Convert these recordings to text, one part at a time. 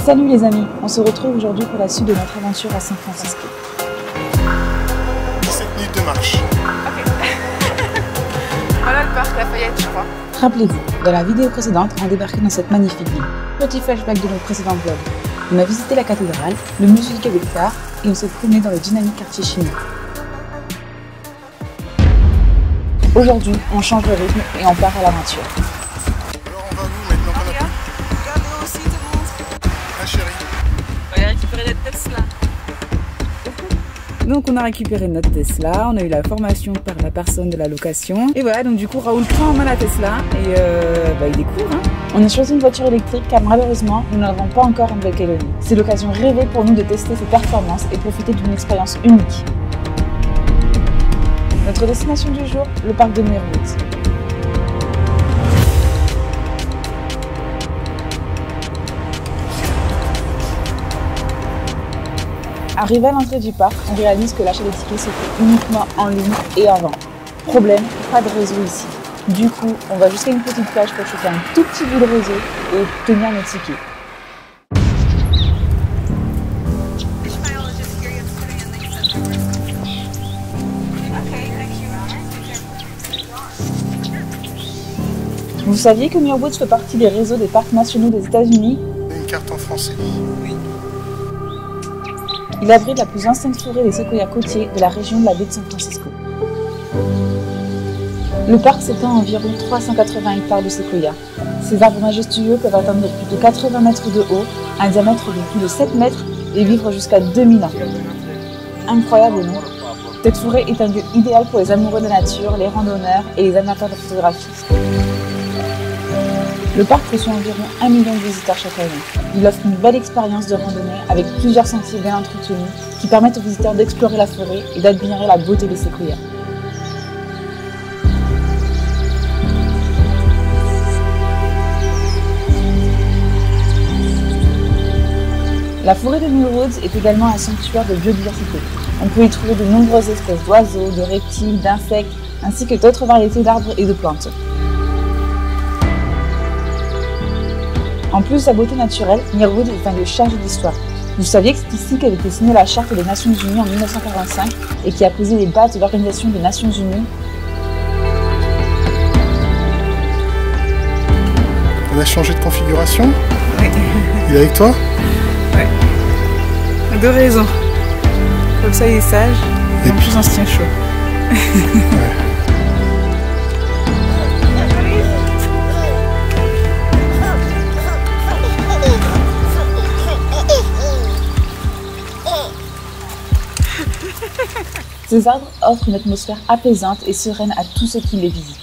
Salut les amis, on se retrouve aujourd'hui pour la suite de notre aventure à San Francisco. 17 minutes de marche. Ok. Voilà le parc Lafayette, je crois. Rappelez-vous, dans la vidéo précédente, on débarquait dans cette magnifique ville. Petit flashback de notre précédent vlog. On a visité la cathédrale, le musée du Québec et on s'est promené dans le dynamique quartier chinois. Aujourd'hui, on change de rythme et on part à l'aventure. Alors on va où maintenant qu'on a Regarde, regarde eux aussi, te montre. Ah chérie. On va récupérer notre Tesla. Donc on a récupéré notre Tesla, on a eu la formation par la personne de la location. Et voilà, donc du coup Raoul prend en main la Tesla et il découvre. On a choisi une voiture électrique car malheureusement nous n'avons pas encore en Nouvelle-Calédonie. C'est l'occasion rêvée pour nous de tester ses performances et profiter d'une expérience unique. Notre destination du jour, le parc de Muirwoods. Arrivé à l'entrée du parc, on réalise que l'achat des tickets se fait uniquement en ligne et avant. Problème, pas de réseau ici. Du coup, on va jusqu'à une petite plage pour choper un tout petit bout de réseau et obtenir nos tickets. Vous saviez que Muirwoods fait partie des réseaux des parcs nationaux des États-Unis? Une carte en français. Oui. Il abrite la plus ancienne forêt des séquoias côtiers de la région de la baie de San Francisco. Le parc s'étend à environ 380 hectares de séquoias. Ces arbres majestueux peuvent atteindre plus de 80 mètres de haut, un diamètre de plus de 7 mètres et vivre jusqu'à 2000 ans. Incroyable, non? Cette forêt est un lieu idéal pour les amoureux de la nature, les randonneurs et les amateurs de photographie. Le parc reçoit environ 1 million de visiteurs chaque année. Il offre une belle expérience de randonnée avec plusieurs sentiers bien entretenus qui permettent aux visiteurs d'explorer la forêt et d'admirer la beauté des séquoias. La forêt de Muirwoods est également un sanctuaire de biodiversité. On peut y trouver de nombreuses espèces d'oiseaux, de reptiles, d'insectes, ainsi que d'autres variétés d'arbres et de plantes. En plus de sa beauté naturelle, Muirwoods est un lieu chargé d'histoire. Vous saviez que c'est ici qu'avait été signée la Charte des Nations Unies en 1945 et qui a posé les bases de l'Organisation des Nations Unies. On a changé de configuration. Oui. Il est avec toi? Ouais. De raison. Comme ça il est sage et en plus on se tient chaud. Ouais. Ces arbres offrent une atmosphère apaisante et sereine à tous ceux qui les visitent.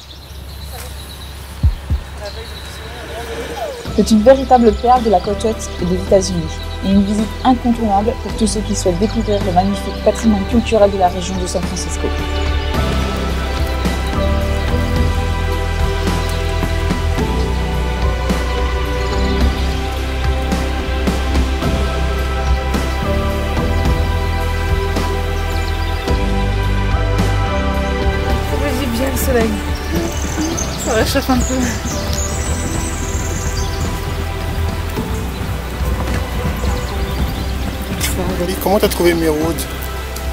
C'est une véritable perle de la côte ouest des États-Unis et une visite incontournable pour tous ceux qui souhaitent découvrir le magnifique patrimoine culturel de la région de San Francisco. Bien le soleil. Ça réchauffe un peu. Et comment t'as trouvé Muirwoods?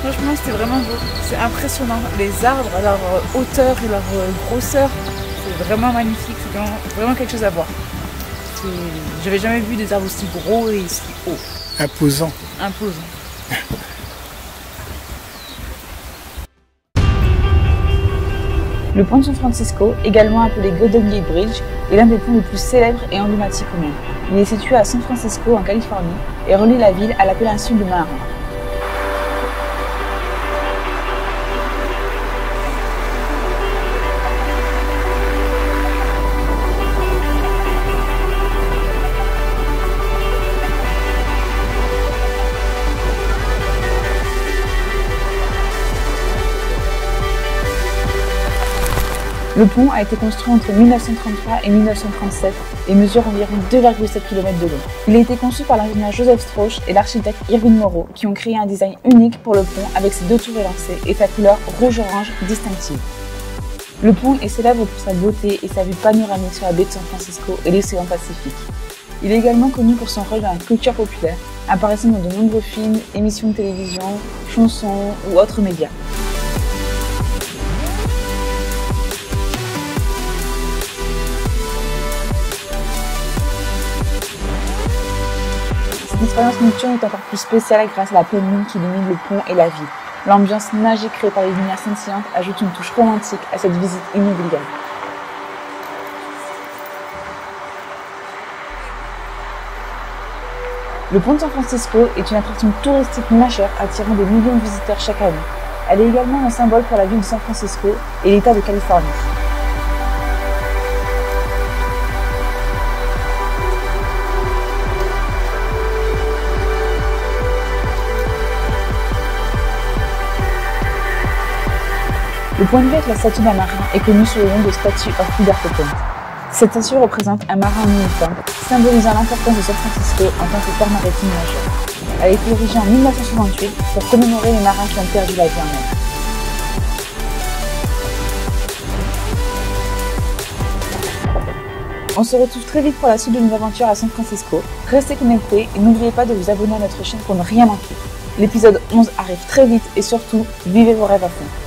Franchement c'était vraiment beau. C'est impressionnant. Les arbres, leur hauteur et leur grosseur, c'est vraiment magnifique. C'est vraiment quelque chose à voir. J'avais jamais vu des arbres aussi gros et aussi hauts. Imposant. Imposant. Le pont de San Francisco, également appelé Golden Gate Bridge, est l'un des ponts les plus célèbres et emblématiques au monde. Il est situé à San Francisco, en Californie, et relie la ville à la péninsule de Manhattan. Le pont a été construit entre 1933 et 1937 et mesure environ 2,7 km de long. Il a été conçu par l'ingénieur Joseph Strauch et l'architecte Irving Morrow qui ont créé un design unique pour le pont avec ses deux tours élancées et sa couleur rouge-orange distinctive. Le pont est célèbre pour sa beauté et sa vue panoramique sur la baie de San Francisco et l'océan Pacifique. Il est également connu pour son rôle dans la culture populaire, apparaissant dans de nombreux films, émissions de télévision, chansons ou autres médias. Cette expérience nocturne est encore plus spéciale grâce à la pleine lune qui illumine le pont et la ville. L'ambiance magique créée par les lumières scintillantes ajoute une touche romantique à cette visite inoubliable. Le pont de San Francisco est une attraction touristique majeure attirant des millions de visiteurs chaque année. Elle est également un symbole pour la ville de San Francisco et l'État de Californie. Le point de vue avec la statue d'un marin est connu sous le nom de Statue of Liberty Point. Cette statue représente un marin en uniforme, symbolisant l'importance de San Francisco en tant que port maritime majeur. Elle a été érigée en 1968 pour commémorer les marins qui ont perdu la vie en mer. On se retrouve très vite pour la suite de nos aventures à San Francisco. Restez connectés et n'oubliez pas de vous abonner à notre chaîne pour ne rien manquer. L'épisode 11 arrive très vite et surtout, vivez vos rêves à fond.